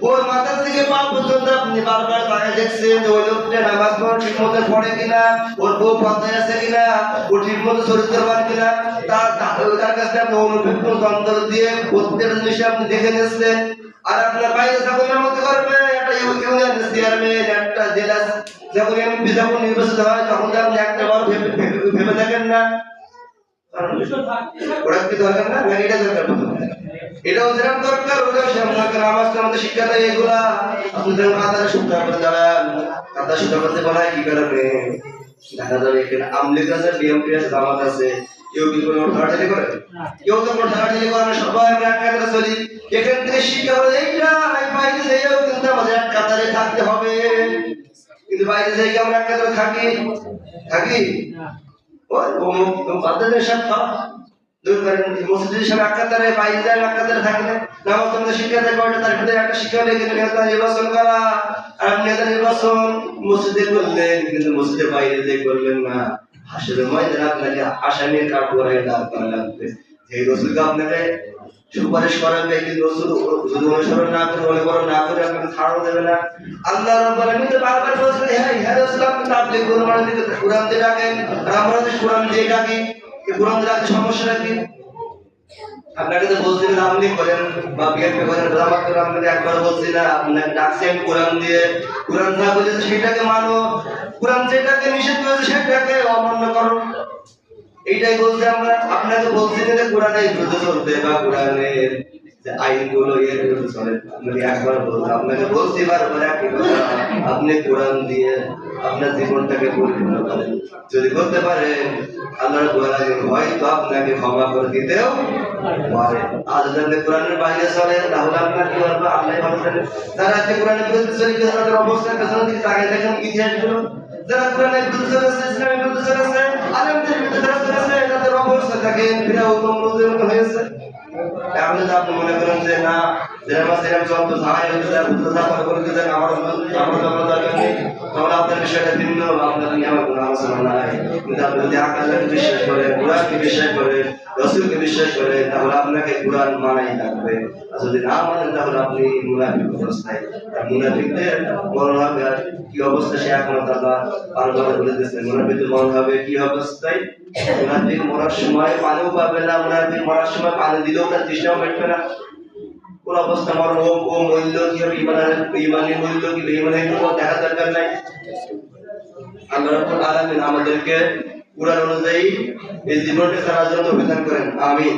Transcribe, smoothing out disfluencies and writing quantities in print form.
ওর মাথা থেকে পা পর্যন্ত আপনি বারবার তাকে দেখছেন ওই লোকটা নামাজ ঠিক মতো পড়ে কিনা, ওর বউ পথে আছে কিনা, ও ঠিক মতো চরিত্রবান কিনা, তার কাছে আপনি অনুভিজ্ঞ যন্ত্র দিয়ে প্রত্যেকটা জিনিস আপনি দেখে নিচ্ছেন। আর আপনার বাইরে যখন মতো করবে একটা ইউনিয়ন চেয়ারম্যান, একটা জেলা যখন এমপি যখন নির্বাচিত হয় তখন আপনি একটা বার ভেবে দেখেন না ওরা কি দরকার না, এটা দরকার এটাও যেরকম দরকার ওটাও সেরকম দরকার। নামাজটা আমাদের শিক্ষা দেয় এগুলা। আপনি যখন কাতারে শুদ্ধা করে দাঁড়ান, কাতার শুদ্ধা করতে বলায় কি কারণে দেখা যাবে এখানে আমলিগ আছে, বিএমপি আছে, জামাত আছে, কেউ কি কোনো ঠাড়াঠাড়ি করে? কেউ তো কোনো ঠাড়াঠাড়ি করে না, সবাই আমরা এক কাতারে চলি। এখান থেকে শিক্ষা হলো এইটা, বাইরে যেয়েও কিন্তু আমাদের এক কাতারে থাকতে হবে। কিন্তু বাইরে যাই কি আমরা এক কাতারে থাকি ওই অমুক বাদ্যের সাথে দূর করেন মসজিদের সামনে একাত্তরে বাইরে যায় একাত্তরে থাকলে নামাজ তোমাদের শিক্ষা দেয় কয়টা তার ভিতরে একটা শিক্ষা লেগে নেতা নির্বাচন করা। আর নেতা নির্বাচন মসজিদে করলেন কিন্তু মসজিদের বাইরে যে করলেন না, হাসির ময়দানে আপনাকে আসামির কাঠগড়ায় দাঁড় করা লাগবে। যে রসুলকে আপনাকে সুপারিশ করাবে কিন্তু রসুল যদি অনুসরণ না করে অনুকরণ না করে আপনাকে ছাড়ও দেবে না। আল্লাহ রাব্বুল আলামিন তো বারবার বলছেন হ্যাঁ রাসূল আপনি তাবলীগ কোরআন দিয়ে কোরআন দিয়ে ডাকেন, আর আমরা যে কোরআন দিয়ে ডাকি এই কোরআন দিয়ে ডাকতে সমস্যা কি? আপনাকে তো বলছি না আপনি করেন বা বিএনপি করেন জামাত করেন, আপনাকে একবার বলছি না আপনাকে ডাকছেন কোরআন দিয়ে। কোরআন যা বলেছে সেটাকে মানো, কোরআন যেটাকে নিষেধ করেছে সেটাকে অমান্য করো, এইটাই বলছি আমরা। আপনাকে বলছি না যে কোরআনের বিরুদ্ধে চলতে বা কোরআনের যে আইনগুলো এর বিরুদ্ধে চলে। আপনাকে একবার বলছি, আপনাকে বলছি বারবার একই কথা, আপনি কোরআন দিয়ে আপনার জীবনটাকে পরিপূর্ণ করেন। যদি করতে পারেন আল্লাহ রাব্বুল আলামিন হয়তো আপনাকে ক্ষমা করে দিতেও পারে। আর যদি আপনি কোরআনের বাইরে চলেন তাহলে আপনার কি হবে আল্লাহ ভালো জানেন। যারা আজকে কোরআনের বিরুদ্ধে চলে গেছে তাদের অবস্থা পেছনের দিকে তাকিয়ে দেখেন ইতিহাসগুলো। যারা কোরআনের বিরুদ্ধে চলেছে, ইসলামের বিরুদ্ধে চলেছে, আলেমদের বিরুদ্ধে যারা চলেছে তাদের অবস্থা দেখেন ফিরাউন নমরুদের মতো হয়েছে। এখন যদি আপনি মনে করেন যে না সেরকম চলতো ঝামেলা হতে যায় বুদ্ধ ঝামেলা করতে যায় আমার দরকার নেই, তাহলে আপনার বিষয়টা ভিন্ন, আপনার নিয়ে আমার কোনো আলোচনা নাই। কিন্তু আপনি যদি আল্লাহকে বিশ্বাস করেন, কোরআনকে বিশ্বাস করেন, রাসূলকে বিশ্বাস করেন তাহলে আপনাকে কোরআন মানাই লাগবে। আর যদি না মানেন তাহলে আপনি মুনাফিক অবস্থায়। আর মুনাফিকদের মরণ হবে আর কি অবস্থা সে একমাত্র আল্লাহ বারবার বলে দিয়েছেন। মুনাফিকদের মরণ হবে কি অবস্থায়? মুনাফিক মরার সময় পানিও পাবে না, মুনাফিক মরার সময় পানি দিলেও তার তৃষ্ণাও মিটবে না। কোন অবস্থা মরণ ও মূল্য কি হবে, ইমানের মূল্য কি বেঈমানের কোনো দেখা দরকার নাই। আল্লাহ রাব্বুল আলামিন আমাদেরকে কুরআন অনুযায়ী এই জীবনটা চালার জন্য বিধান করেন। আমিন।